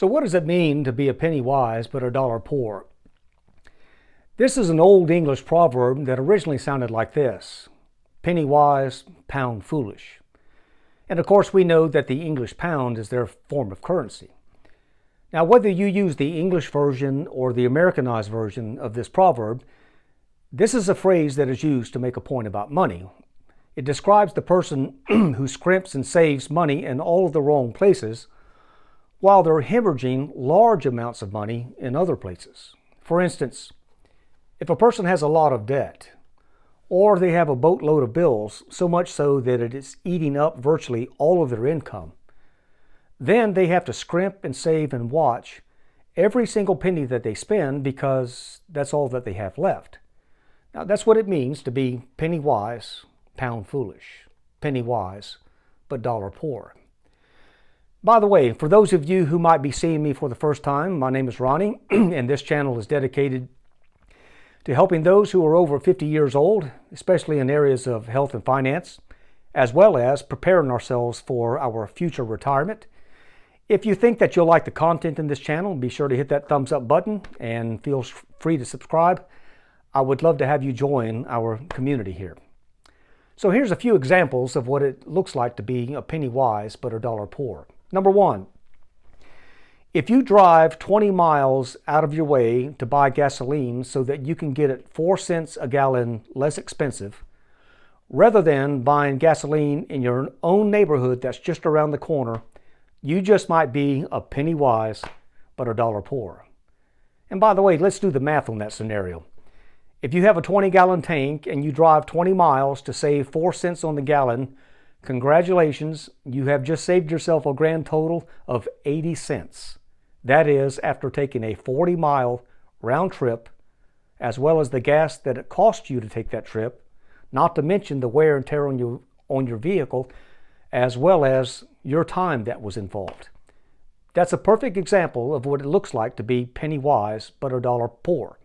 So what does it mean to be a penny wise but a dollar poor? This is an old English proverb that originally sounded like this: penny wise, pound foolish. And of course we know that the English pound is their form of currency. Now whether you use the English version or the Americanized version of this proverb, this is a phrase that is used to make a point about money. It describes the person who scrimps and saves money in all of the wrong places, while they're hemorrhaging large amounts of money in other places. For instance, if a person has a lot of debt, or they have a boatload of bills, so much so that it is eating up virtually all of their income, then they have to scrimp and save and watch every single penny that they spend because that's all that they have left. Now that's what it means to be penny wise, pound foolish. Penny wise, but dollar poor. By the way, for those of you who might be seeing me for the first time, my name is Ronnie, and this channel is dedicated to helping those who are over 50 years old, especially in areas of health and finance, as well as preparing ourselves for our future retirement. If you think that you'll like the content in this channel, be sure to hit that thumbs up button and feel free to subscribe. I would love to have you join our community here. So here's a few examples of what it looks like to be a penny wise but a dollar poor. Number one, if you drive 20 miles out of your way to buy gasoline so that you can get it 4 cents a gallon less expensive, rather than buying gasoline in your own neighborhood that's just around the corner, you just might be a penny wise but a dollar poor. And by the way, let's do the math on that scenario. If you have a 20-gallon tank and you drive 20 miles to save 4 cents on the gallon, congratulations, you have just saved yourself a grand total of 80 cents. That is after taking a 40-mile round trip, as well as the gas that it cost you to take that trip, not to mention the wear and tear on your vehicle, as well as your time that was involved. That's a perfect example of what it looks like to be penny wise but a dollar poor.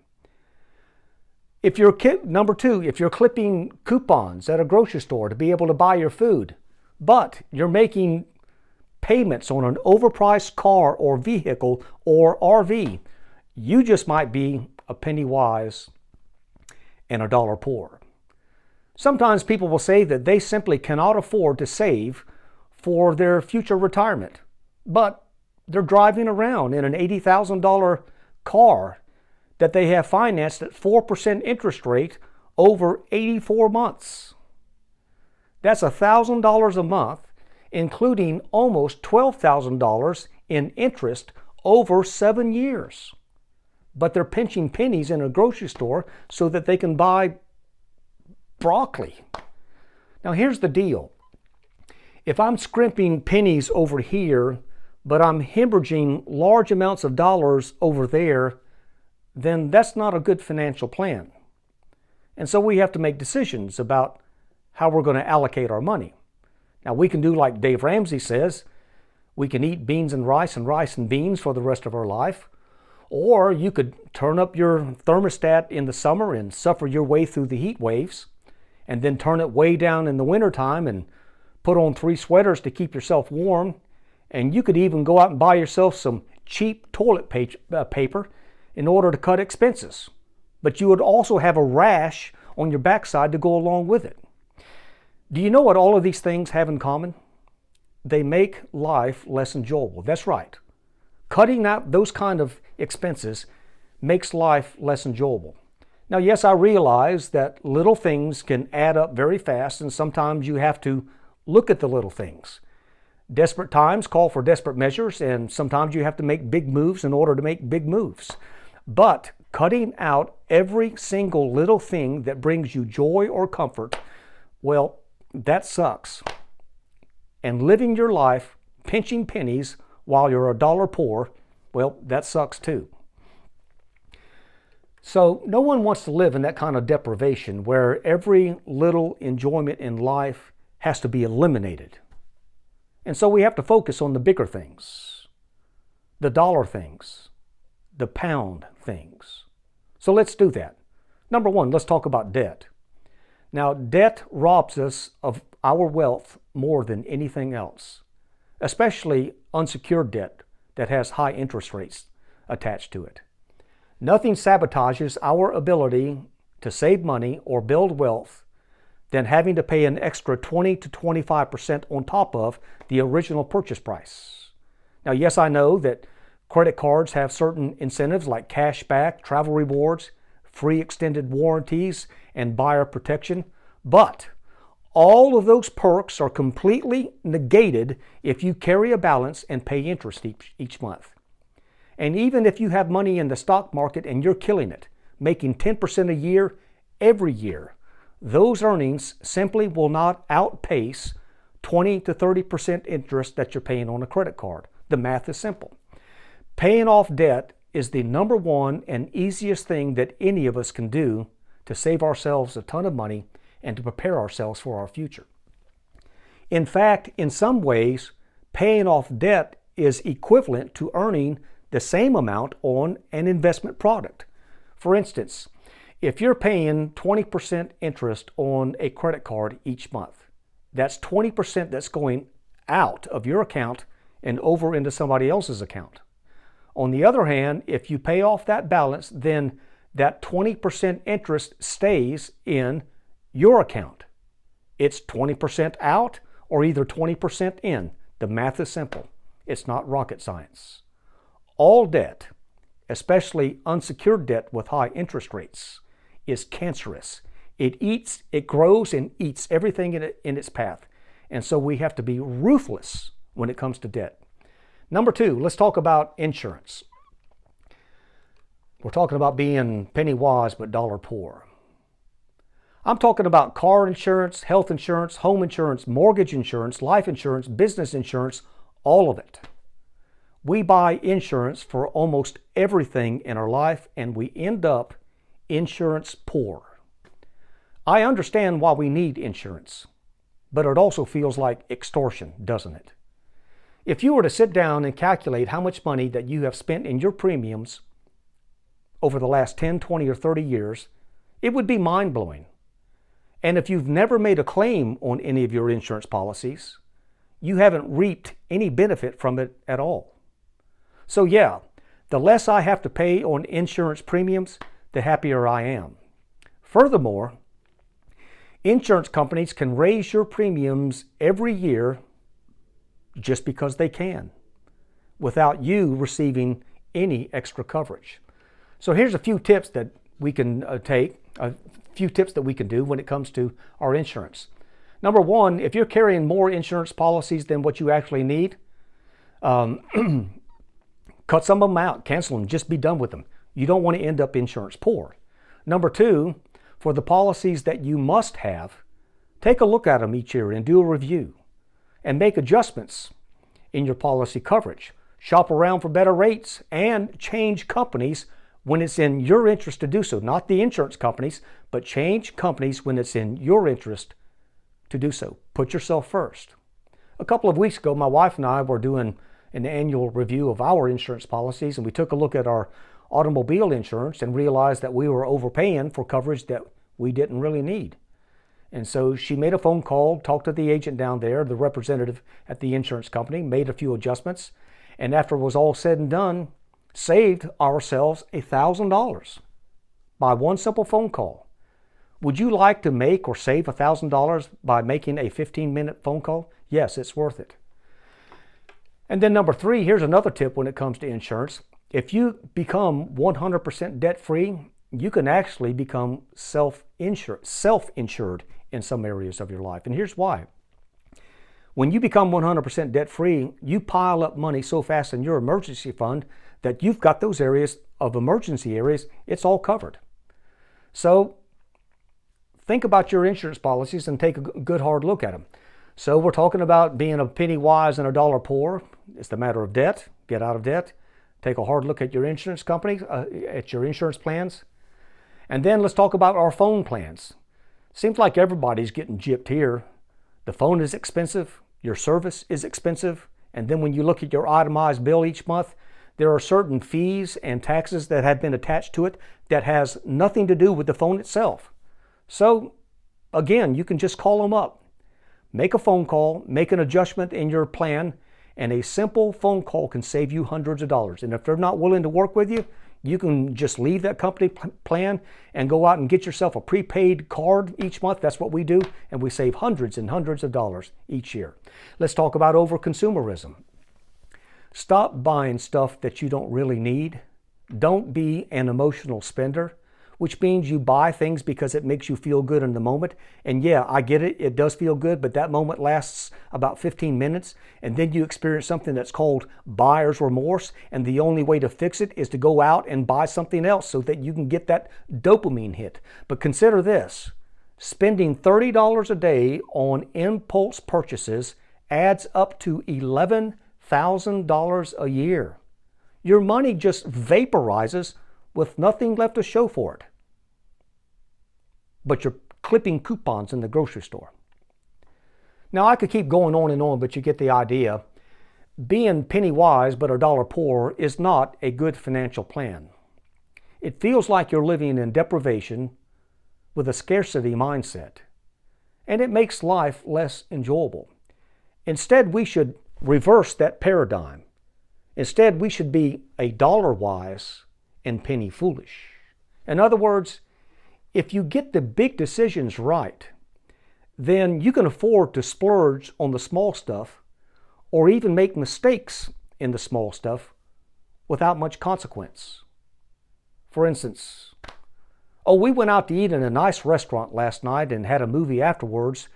Number two, if you're clipping coupons at a grocery store to be able to buy your food, but you're making payments on an overpriced car or vehicle or RV, you just might be a penny wise and a dollar poor. Sometimes people will say that they simply cannot afford to save for their future retirement, but they're driving around in an $80,000 car that they have financed at 4% interest rate over 84 months. That's $1,000 a month, including almost $12,000 in interest over 7 years. But they're pinching pennies in a grocery store so that they can buy broccoli. Now here's the deal. If I'm scrimping pennies over here, but I'm hemorrhaging large amounts of dollars over there, then that's not a good financial plan. And so we have to make decisions about how we're going to allocate our money. Now we can do like Dave Ramsey says, we can eat beans and rice and beans for the rest of our life. Or you could turn up your thermostat in the summer and suffer your way through the heat waves, and then turn it way down in the wintertime and put on 3 sweaters to keep yourself warm. And you could even go out and buy yourself some cheap toilet paper in order to cut expenses. But you would also have a rash on your backside to go along with it. Do you know what all of these things have in common? They make life less enjoyable. That's right. Cutting out those kind of expenses makes life less enjoyable. Now, yes, I realize that little things can add up very fast, and sometimes you have to look at the little things. Desperate times call for desperate measures, and sometimes you have to make big moves in order to make big moves. But cutting out every single little thing that brings you joy or comfort, well, that sucks. And living your life pinching pennies while you're a dollar poor, well, that sucks too. So no one wants to live in that kind of deprivation where every little enjoyment in life has to be eliminated. And so we have to focus on the bigger things, the dollar things, the pound things. So let's do that. Number one, let's talk about debt. Now, debt robs us of our wealth more than anything else, especially unsecured debt, that has high interest rates attached to it. Nothing sabotages our ability to save money or build wealth than having to pay an extra 20 to 25% on top of the original purchase price. Now, yes, I know that credit cards have certain incentives like cash back, travel rewards, free extended warranties, and buyer protection, but all of those perks are completely negated if you carry a balance and pay interest each month. And even if you have money in the stock market and you're killing it, making 10% a year every year, those earnings simply will not outpace 20 to 30% interest that you're paying on a credit card. The math is simple. Paying off debt is the number one and easiest thing that any of us can do to save ourselves a ton of money and to prepare ourselves for our future. In fact, in some ways, paying off debt is equivalent to earning the same amount on an investment product. For instance, if you're paying 20% interest on a credit card each month, that's 20% that's going out of your account and over into somebody else's account. On the other hand, if you pay off that balance, then that 20% interest stays in your account. It's 20% out or either 20% in. The math is simple. It's not rocket science. All debt, especially unsecured debt with high interest rates, is cancerous. It grows and eats everything in its path. And so we have to be ruthless when it comes to debt. Number two, let's talk about insurance. We're talking about being penny wise but dollar poor. I'm talking about car insurance, health insurance, home insurance, mortgage insurance, life insurance, business insurance, all of it. We buy insurance for almost everything in our life, and we end up insurance poor. I understand why we need insurance, but it also feels like extortion, doesn't it? If you were to sit down and calculate how much money that you have spent in your premiums over the last 10, 20, or 30 years, it would be mind-blowing. And if you've never made a claim on any of your insurance policies, you haven't reaped any benefit from it at all. So yeah, the less I have to pay on insurance premiums, the happier I am. Furthermore, insurance companies can raise your premiums every year just because they can, without you receiving any extra coverage. So here's a few tips that we can do when it comes to our insurance. Number one, if you're carrying more insurance policies than what you actually need, cut some of them out, cancel them, just be done with them. You don't want to end up insurance poor. Number two, for the policies that you must have, take a look at them each year and do a review and make adjustments in your policy coverage. Shop around for better rates and change companies when it's in your interest to do so. Not the insurance companies, but change companies when it's in your interest to do so. Put yourself first. A couple of weeks ago, my wife and I were doing an annual review of our insurance policies, and we took a look at our automobile insurance and realized that we were overpaying for coverage that we didn't really need. And so she made a phone call, talked to the agent down there, the representative at the insurance company, made a few adjustments, and after it was all said and done, saved ourselves $1,000 by one simple phone call. Would you like to make or save $1,000 by making a 15-minute phone call? Yes, it's worth it. And then number three, here's another tip when it comes to insurance. If you become 100% debt-free, you can actually become self-insured in some areas of your life. And here's why. When you become 100% debt-free, you pile up money so fast in your emergency fund that you've got those areas of emergency areas, it's all covered. So think about your insurance policies and take a good hard look at them. So we're talking about being a penny wise and a dollar poor. It's the matter of debt. Get out of debt. Take a hard look at your insurance company, at your insurance plans. And then let's talk about our phone plans. Seems like everybody's getting gypped here. The phone is expensive. Your service is expensive. And then when you look at your itemized bill each month, there are certain fees and taxes that have been attached to it that has nothing to do with the phone itself. So again, you can just call them up. Make a phone call, make an adjustment in your plan, And a simple phone call can save you hundreds of dollars. And if they're not willing to work with you, you can just leave that company plan and go out and get yourself a prepaid card each month. That's what we do. And we save hundreds and hundreds of dollars each year. Let's talk about over-consumerism. Stop buying stuff that you don't really need. Don't be an emotional spender, which means you buy things because it makes you feel good in the moment. And yeah, I get it. It does feel good, but that moment lasts about 15 minutes. And then you experience something that's called buyer's remorse. And the only way to fix it is to go out and buy something else so that you can get that dopamine hit. But consider this. Spending $30 a day on impulse purchases adds up to $11,000 a year. Your money just vaporizes with nothing left to show for it. But you're clipping coupons in the grocery store. Now, I could keep going on and on, but you get the idea. Being penny wise but a dollar poor is not a good financial plan. It feels like you're living in deprivation with a scarcity mindset, and it makes life less enjoyable. Instead, we should reverse that paradigm. Instead, we should be a dollar wise and penny foolish. In other words, if you get the big decisions right, then you can afford to splurge on the small stuff or even make mistakes in the small stuff without much consequence. For instance, we went out to eat in a nice restaurant last night and had a movie afterwards,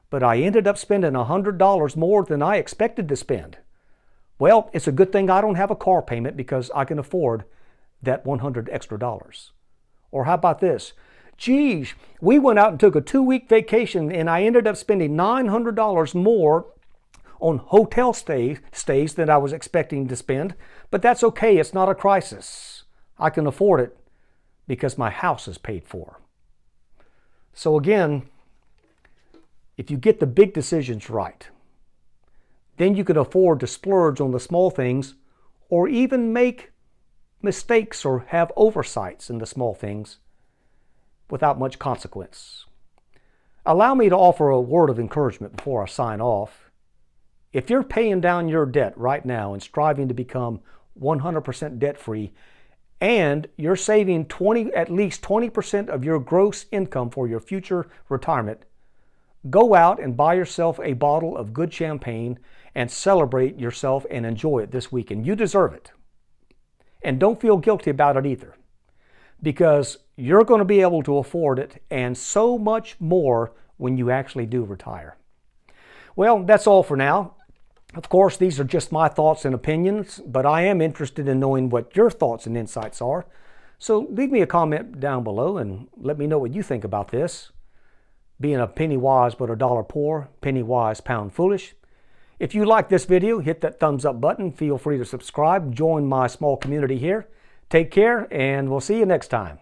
but I ended up spending $100 more than I expected to spend. Well, it's a good thing I don't have a car payment because I can afford that $100 extra. Or how about this? Geez, we went out and took a 2-week vacation and I ended up spending $900 more on hotel stays than I was expecting to spend. But that's okay, it's not a crisis. I can afford it because my house is paid for. So again, if you get the big decisions right, then you can afford to splurge on the small things or even make mistakes or have oversights in the small things without much consequence. Allow me to offer a word of encouragement before I sign off. If you're paying down your debt right now and striving to become 100% debt-free, and you're saving at least 20% of your gross income for your future retirement, go out and buy yourself a bottle of good champagne and celebrate yourself and enjoy it this weekend. You deserve it. And don't feel guilty about it either, because you're going to be able to afford it and so much more when you actually do retire. Well, that's all for now. Of course, these are just my thoughts and opinions, but I am interested in knowing what your thoughts and insights are. So leave me a comment down below and let me know what you think about this. Being a penny wise but a dollar poor, penny wise, pound foolish. If you like this video, hit that thumbs up button. Feel free to subscribe. Join my small community here. Take care, and we'll see you next time.